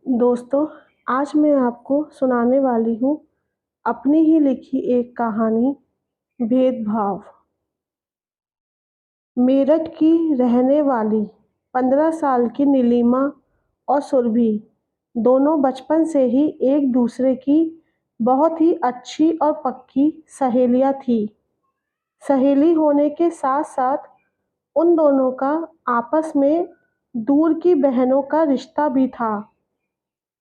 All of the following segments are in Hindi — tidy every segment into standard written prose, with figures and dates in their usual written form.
दोस्तों, आज मैं आपको सुनाने वाली हूँ अपनी ही लिखी एक कहानी भेदभाव। मेरठ की रहने वाली 15 साल की नीलिमा और सुरभि दोनों बचपन से ही एक दूसरे की बहुत ही अच्छी और पक्की सहेलियाँ थीं। सहेली होने के साथ-साथ उन दोनों का आपस में दूर की बहनों का रिश्ता भी था।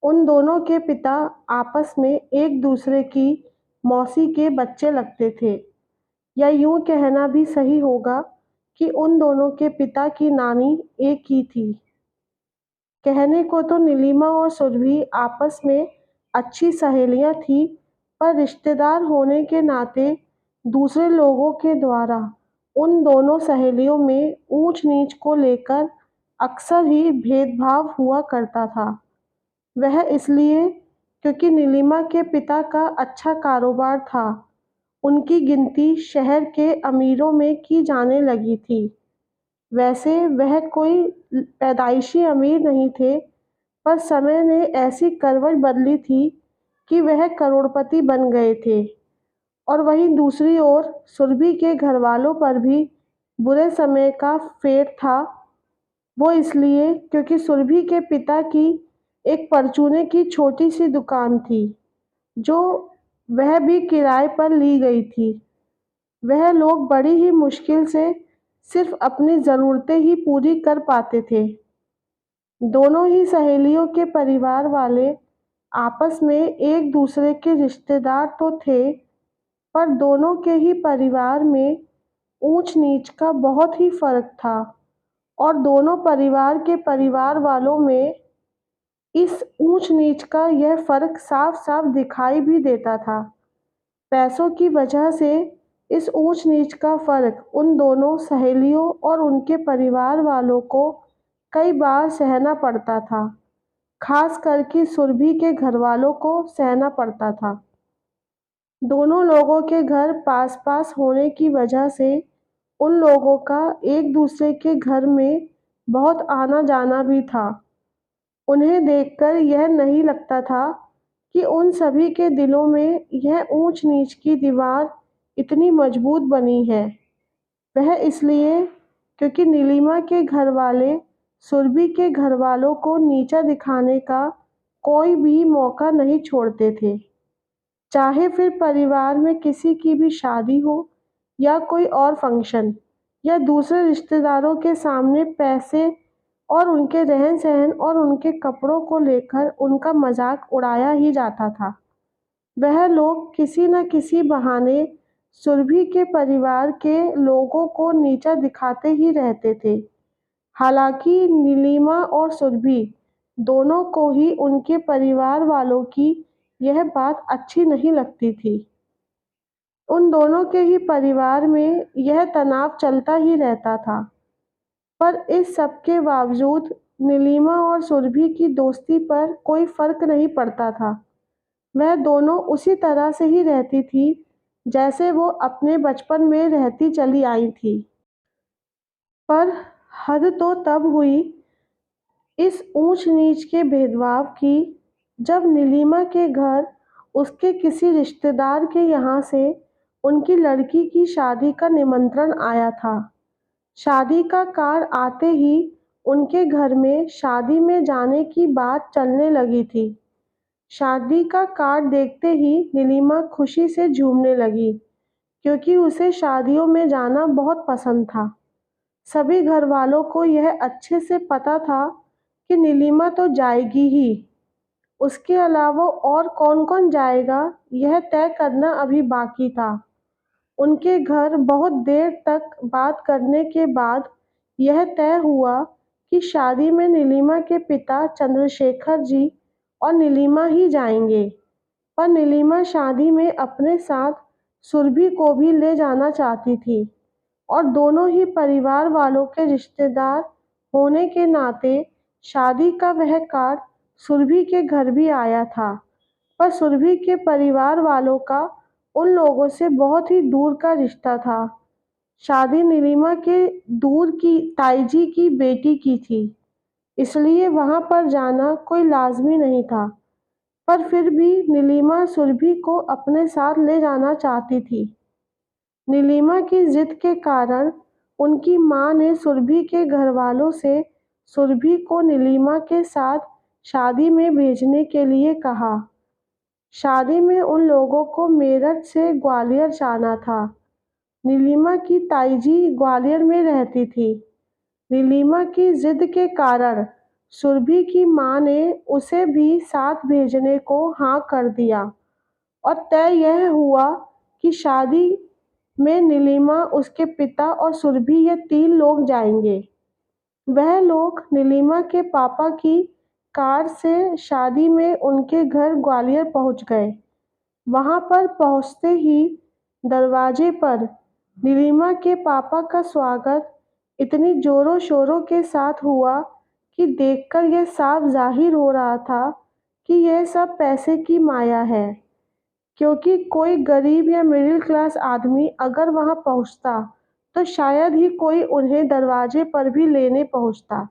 उन दोनों के पिता आपस में एक दूसरे की मौसी के बच्चे लगते थे, या यूँ कहना भी सही होगा कि उन दोनों के पिता की नानी एक ही थी। कहने को तो नीलिमा और सुरभि आपस में अच्छी सहेलियाँ थीं, पर रिश्तेदार होने के नाते दूसरे लोगों के द्वारा उन दोनों सहेलियों में ऊंच-नीच को लेकर अक्सर ही भेदभाव हुआ करता था। वह इसलिए क्योंकि नीलिमा के पिता का अच्छा कारोबार था। उनकी गिनती शहर के अमीरों में की जाने लगी थी। वैसे वह कोई पैदाइशी अमीर नहीं थे, पर समय ने ऐसी करवट बदली थी कि वह करोड़पति बन गए थे। और वहीं दूसरी ओर सुरभि के घरवालों पर भी बुरे समय का फेर था। वो इसलिए क्योंकि सुरभि के पिता की एक परचूने की छोटी-सी दुकान थी, जो वह भी किराए पर ली गई थी। वह लोग बड़ी ही मुश्किल से सिर्फ अपनी ज़रूरतें ही पूरी कर पाते थे। दोनों ही सहेलियों के परिवार वाले आपस में एक दूसरे के रिश्तेदार तो थे, पर दोनों के ही परिवार में ऊंच-नीच का बहुत ही फ़र्क था, और दोनों परिवार के परिवार वालों में इस ऊंच-नीच का यह फ़र्क साफ-साफ दिखाई भी देता था। पैसों की वजह से इस ऊंच-नीच का फ़र्क उन दोनों सहेलियों और उनके परिवार वालों को कई बार सहना पड़ता था। ख़ास करके सुरभि के घरवालों को सहना पड़ता था। दोनों लोगों के घर पास-पास होने की वजह से उन लोगों का एक दूसरे के घर में बहुत आना-जाना भी था। उन्हें देखकर यह नहीं लगता था कि उन सभी के दिलों में यह ऊंच-नीच की दीवार इतनी मजबूत बनी है। वह इसलिए क्योंकि नीलिमा के घरवाले सुरभि के घरवालों को नीचा दिखाने का कोई भी मौका नहीं छोड़ते थे। चाहे फिर परिवार में किसी की भी शादी हो, या कोई और फंक्शन, या दूसरे रिश्तेदारों के सामने पैसे और उनके रहन-सहन और उनके कपड़ों को लेकर उनका मज़ाक उड़ाया ही जाता था। वह लोग किसी न किसी बहाने सुरभि के परिवार के लोगों को नीचा दिखाते ही रहते थे। हालाँकि नीलिमा और सुरभि दोनों को ही उनके परिवार वालों की यह बात अच्छी नहीं लगती थी। उन दोनों के ही परिवार में यह तनाव चलता ही रहता था। पर इस सब के बावजूद नीलिमा और सुरभि की दोस्ती पर कोई फ़र्क नहीं पड़ता था। वह दोनों उसी तरह से ही रहती थीं, जैसे वो अपने बचपन में रहती चली आई थीं। पर हद तो तब हुई इस ऊंच-नीच के भेदभाव की, जब नीलिमा के घर उसके किसी रिश्तेदार के यहाँ से उनकी लड़की की शादी का निमंत्रण आया था। शादी का कार्ड आते ही उनके घर में शादी में जाने की बात चलने लगी थी। शादी का कार्ड देखते ही नीलिमा खुशी से झूमने लगी, क्योंकि उसे शादियों में जाना बहुत पसंद था। सभी घरवालों को यह अच्छे से पता था कि नीलिमा तो जाएगी ही। उसके अलावा और कौन-कौन जाएगा, यह तय करना अभी बाकी था। उनके घर बहुत देर तक बात करने के बाद यह तय हुआ कि शादी में नीलिमा के पिता चंद्रशेखर जी और नीलिमा ही जाएंगे। पर नीलिमा शादी में अपने साथ सुरभि को भी ले जाना चाहती थी, और दोनों ही परिवार वालों के रिश्तेदार होने के नाते शादी का वह कार्ड सुरभि के घर भी आया था। पर सुरभि के परिवार वालों का उन लोगों से बहुत ही दूर का रिश्ता था। शादी नीलिमा के दूर की ताई जी की बेटी की थी। इसलिए वहाँ पर जाना कोई लाज़मी नहीं था। पर फिर भी नीलिमा सुरभि को अपने साथ ले जाना चाहती थी। नीलिमा की जिद के कारण उनकी माँ ने सुरभि के घरवालों से सुरभि को नीलिमा के साथ शादी में भेजने के लिए कहा। शादी में उन लोगों को मेरठ से ग्वालियर जाना था। नीलिमा की ताईजी ग्वालियर में रहती थी। नीलिमा की जिद के कारण सुरभि की माँ ने उसे भी साथ भेजने को हाँ कर दिया और तय यह हुआ कि शादी में नीलिमा, उसके पिता और सुरभि ये 3 लोग जाएंगे। वह लोग नीलिमा के पापा की कार से शादी में उनके घर ग्वालियर पहुंच गए। वहां पर पहुंचते ही दरवाजे पर नीलिमा के पापा का स्वागत इतनी जोरों शोरों के साथ हुआ कि देखकर यह साफ जाहिर हो रहा था कि यह सब पैसे की माया है। क्योंकि कोई गरीब या मिडिल क्लास आदमी अगर वहां पहुंचता तो शायद ही कोई उन्हें दरवाजे पर भी लेने पहुंचता,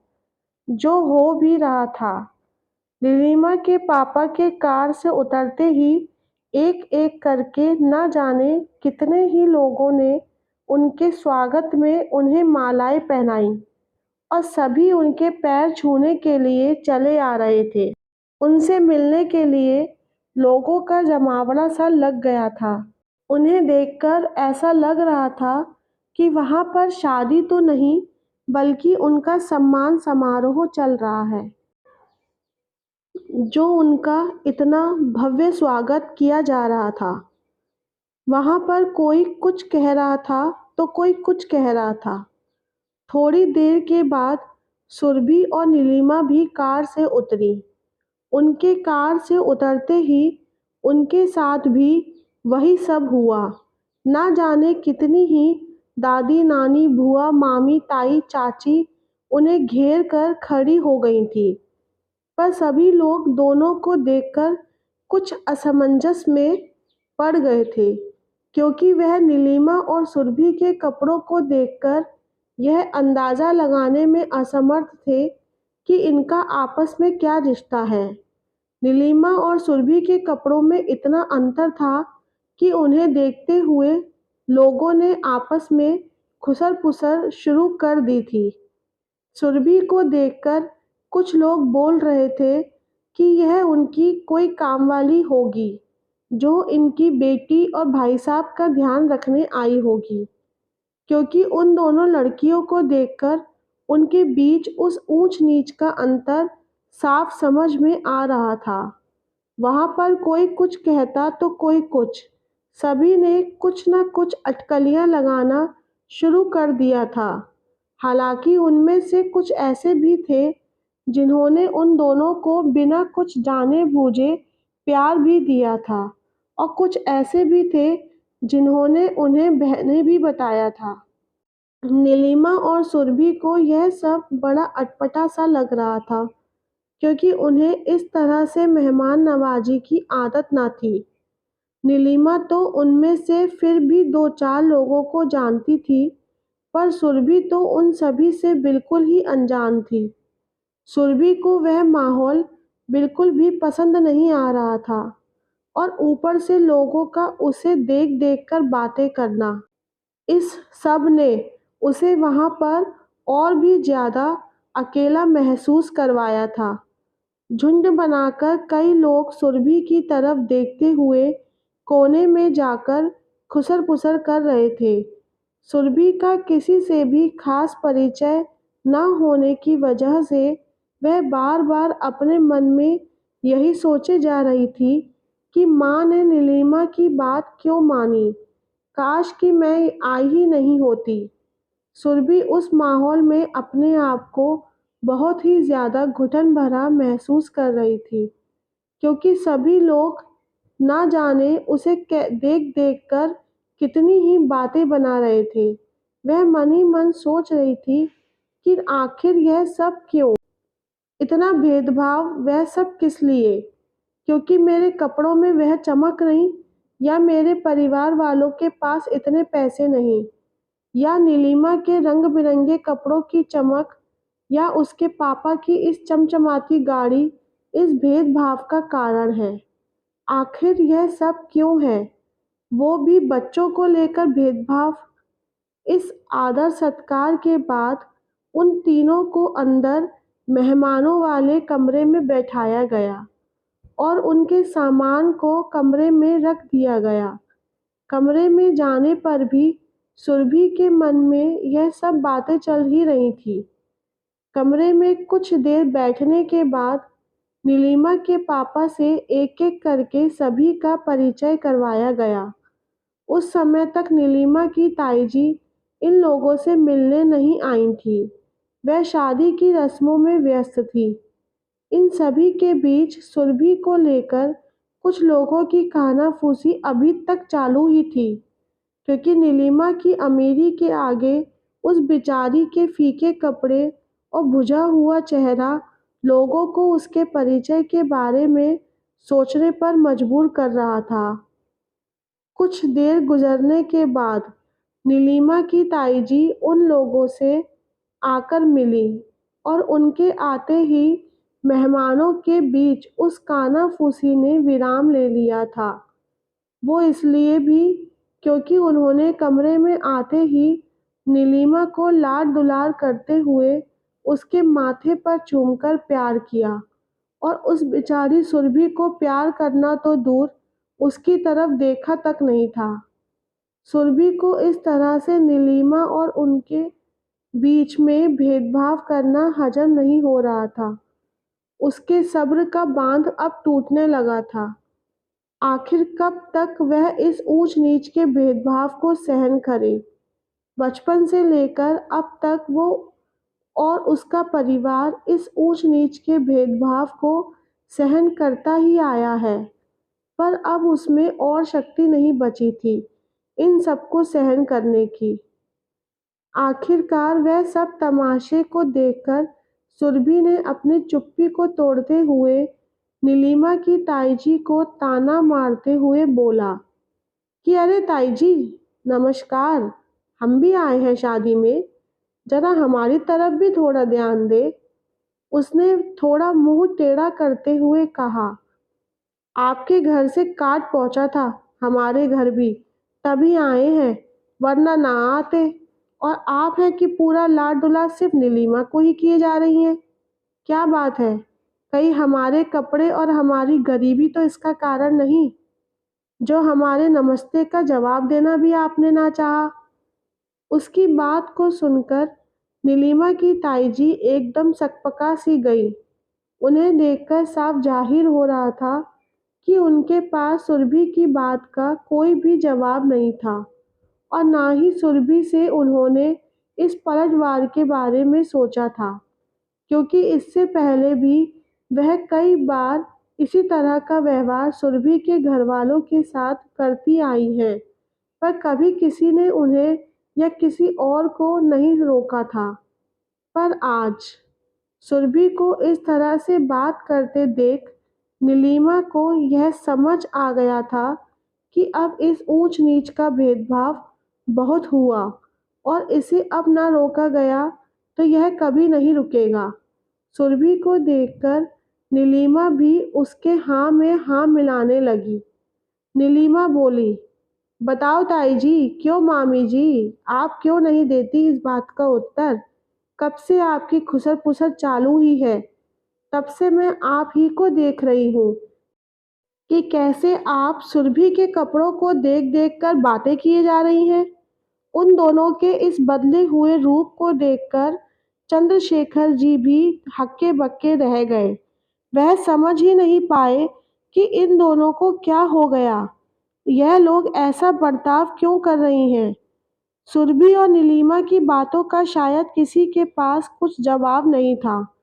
जो हो भी रहा था। नीलिमा के पापा के कार से उतरते ही एक-एक करके न जाने कितने ही लोगों ने उनके स्वागत में उन्हें मालाएं पहनाई और सभी उनके पैर छूने के लिए चले आ रहे थे। उनसे मिलने के लिए लोगों का जमावड़ा सा लग गया था। उन्हें देखकर ऐसा लग रहा था कि वहां पर शादी तो नहीं बल्कि उनका सम्मान समारोह चल रहा है, जो उनका इतना भव्य स्वागत किया जा रहा था। वहां पर कोई कुछ कह रहा था तो कोई कुछ कह रहा था। थोड़ी देर के बाद सुरभि और नीलिमा भी कार से उतरी। उनके कार से उतरते ही उनके साथ भी वही सब हुआ। ना जाने कितनी ही दादी, नानी, बुआ, मामी, ताई, चाची उन्हें घेर कर खड़ी हो गई थी। पर सभी लोग दोनों को देखकर कुछ असमंजस में पड़ गए थे, क्योंकि वह नीलिमा और सुरभि के कपड़ों को देखकर यह अंदाज़ा लगाने में असमर्थ थे कि इनका आपस में क्या रिश्ता है। नीलिमा और सुरभि के कपड़ों में इतना अंतर था कि उन्हें देखते हुए लोगों ने आपस में खुसर-पुसर शुरू कर दी थी। सुरभि को देखकर कुछ लोग बोल रहे थे कि यह उनकी कोई कामवाली होगी, जो इनकी बेटी और भाई साहब का ध्यान रखने आई होगी, क्योंकि उन दोनों लड़कियों को देखकर उनके बीच उस ऊंच-नीच का अंतर साफ समझ में आ रहा था। वहां पर कोई कुछ कहता तो कोई कुछ, सभी ने कुछ न कुछ अटकलियां लगाना शुरू कर दिया था। हालांकि उनमें से कुछ ऐसे भी थे जिन्होंने उन दोनों को बिना कुछ जाने बूझे प्यार भी दिया था और कुछ ऐसे भी थे जिन्होंने उन्हें बहनें भी बताया था। नीलिमा और सुरभि को यह सब बड़ा अटपटा सा लग रहा था, क्योंकि उन्हें इस तरह से मेहमान नवाजी की आदत न थी। नीलिमा तो उनमें से फिर भी 2-4 लोगों को जानती थी, पर सुरभि तो उन सभी से बिल्कुल ही अनजान थी। सुरभि को वह माहौल बिल्कुल भी पसंद नहीं आ रहा था और ऊपर से लोगों का उसे देख-देख कर बातें करना, इस सब ने उसे वहां पर और भी ज्यादा अकेला महसूस करवाया था। झुंड बनाकर कई लोग सुरभि की तरफ देखते हुए कोने में जाकर खुसर-पुसर कर रहे थे। सुरभि का किसी से भी खास परिचय न होने की वजह से वह बार-बार अपने मन में यही सोचे जा रही थी कि माँ ने नीलिमा की बात क्यों मानी, काश कि मैं आई ही नहीं होती। सुरभि उस माहौल में अपने आप को बहुत ही ज़्यादा घुटन भरा महसूस कर रही थी, क्योंकि सभी लोग ना जाने उसे देख-देख कर कितनी ही बातें बना रहे थे। वह मन ही मन सोच रही थी कि आखिर यह सब क्यों? इतना भेदभाव, वह सब किस लिए? क्योंकि मेरे कपड़ों में वह चमक नहीं, या मेरे परिवार वालों के पास इतने पैसे नहीं, या नीलिमा के रंग-बिरंगे कपड़ों की चमक या उसके पापा की इस चमचमाती गाड़ी इस भेदभाव का कारण है? आखिर यह सब क्यों है? वो भी बच्चों को लेकर भेदभाव। इस आदर सत्कार के बाद उन तीनों को अंदर मेहमानों वाले कमरे में बैठाया गया और उनके सामान को कमरे में रख दिया गया। कमरे में जाने पर भी सुरभि के मन में यह सब बातें चल ही रही थी। कमरे में कुछ देर बैठने के बाद नीलिमा के पापा से एक-एक करके सभी का परिचय करवाया गया। उस समय तक नीलिमा की ताईजी इन लोगों से मिलने नहीं आई थी। वह शादी की रस्मों में व्यस्त थी। इन सभी के बीच सुरभि को लेकर कुछ लोगों की कानाफूसी अभी तक चालू ही थी, क्योंकि नीलिमा की अमीरी के आगे उस बेचारी के फीके कपड़े और बुझा हुआ चेहरा लोगों को उसके परिचय के बारे में सोचने पर मजबूर कर रहा था। कुछ देर गुजरने के बाद नीलिमा की ताईजी उन लोगों से आकर मिली और उनके आते ही मेहमानों के बीच उस कानाफूसी ने विराम ले लिया था। वो इसलिए भी क्योंकि उन्होंने कमरे में आते ही नीलिमा को लाड दुलार करते हुए उसके माथे पर चूमकर प्यार किया और उस बेचारी सुरभि को प्यार करना तो दूर, उसकी तरफ देखा तक नहीं था। सुरभि को इस तरह से नीलिमा और उनके बीच में भेदभाव करना हजम नहीं हो रहा था। उसके सब्र का बांध अब टूटने लगा था। आखिर कब तक वह इस ऊंच-नीच के भेदभाव को सहन करे? बचपन से लेकर अब तक वो और उसका परिवार इस ऊंच-नीच के भेदभाव को सहन करता ही आया है, पर अब उसमें और शक्ति नहीं बची थी इन सबको सहन करने की। आखिरकार वह सब तमाशे को देखकर सुरभि ने अपनी चुप्पी को तोड़ते हुए नीलिमा की ताईजी को ताना मारते हुए बोला कि अरे ताईजी, नमस्कार, हम भी आए हैं शादी में, जरा हमारी तरफ भी थोड़ा ध्यान दे। उसने थोड़ा मुंह टेढ़ा करते हुए कहा, आपके घर से कार्ड पहुंचा था हमारे घर भी, तभी आए हैं, वरना ना आते। और आप हैं कि पूरा लाड दुलार सिर्फ नीलिमा को ही किए जा रही हैं। क्या बात है? कहीं हमारे कपड़े और हमारी गरीबी तो इसका कारण नहीं, जो हमारे नमस्ते का जवाब देना भी आपने ना चाहा। उसकी बात को सुनकर नीलिमा की ताईजी एकदम सकपका सी गई। उन्हें देखकर साफ जाहिर हो रहा था कि उनके पास सुरभि की बात का कोई भी जवाब नहीं था और ना ही सुरभि से उन्होंने इस पलटवार के बारे में सोचा था, क्योंकि इससे पहले भी वह कई बार इसी तरह का व्यवहार सुरभि के घरवालों के साथ करती आई हैं, पर कभी किसी ने उन्हें या किसी और को नहीं रोका था। पर आज सुरभि को इस तरह से बात करते देख नीलिमा को यह समझ आ गया था कि अब इस ऊंच-नीच का भेदभाव बहुत हुआ और इसे अब ना रोका गया तो यह कभी नहीं रुकेगा। सुरभि को देखकर नीलिमा भी उसके हाँ में हाँ मिलाने लगी। नीलिमा बोली, बताओ ताई जी, क्यों मामी जी, आप क्यों नहीं देती इस बात का उत्तर? कब से आपकी खुसर-पुसर चालू ही है। तब से मैं आप ही को देख रही हूँ कि कैसे आप सुरभि के कपड़ों को देख-देख कर बातें किए जा रही हैं। उन दोनों के इस बदले हुए रूप को देखकर चंद्रशेखर जी भी हक्के-बक्के रह गए। वह समझ ही नहीं पाए कि इन दोनों को क्या हो गया। यह लोग ऐसा बर्ताव क्यों कर रही हैं। सुरभि और नीलिमा की बातों का शायद किसी के पास कुछ जवाब नहीं था।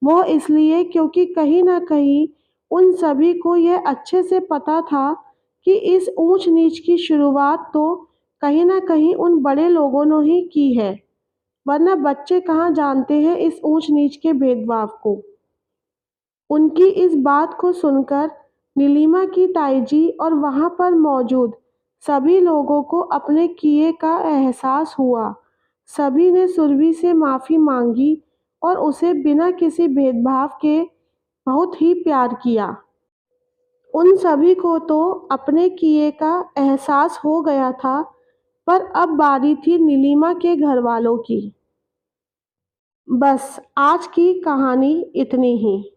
वो इसलिए क्योंकि कहीं न कहीं उन सभी को यह अच्छे से पता था कि इस ऊंच-नीच की शुरुआत तो कहीं न कहीं उन बड़े लोगों ने ही की है, वरना बच्चे कहाँ जानते हैं इस ऊंच-नीच के भेदभाव को। उनकी इस बात को सुनकर नीलिमा की ताईजी और वहाँ पर मौजूद सभी लोगों को अपने किए का एहसास हुआ। सभी ने सुरभि से माफ़ी मांगी और उसे बिना किसी भेदभाव के बहुत ही प्यार किया। उन सभी को तो अपने किए का एहसास हो गया था, पर अब बारी थी नीलिमा के घरवालों की। बस आज की कहानी इतनी ही।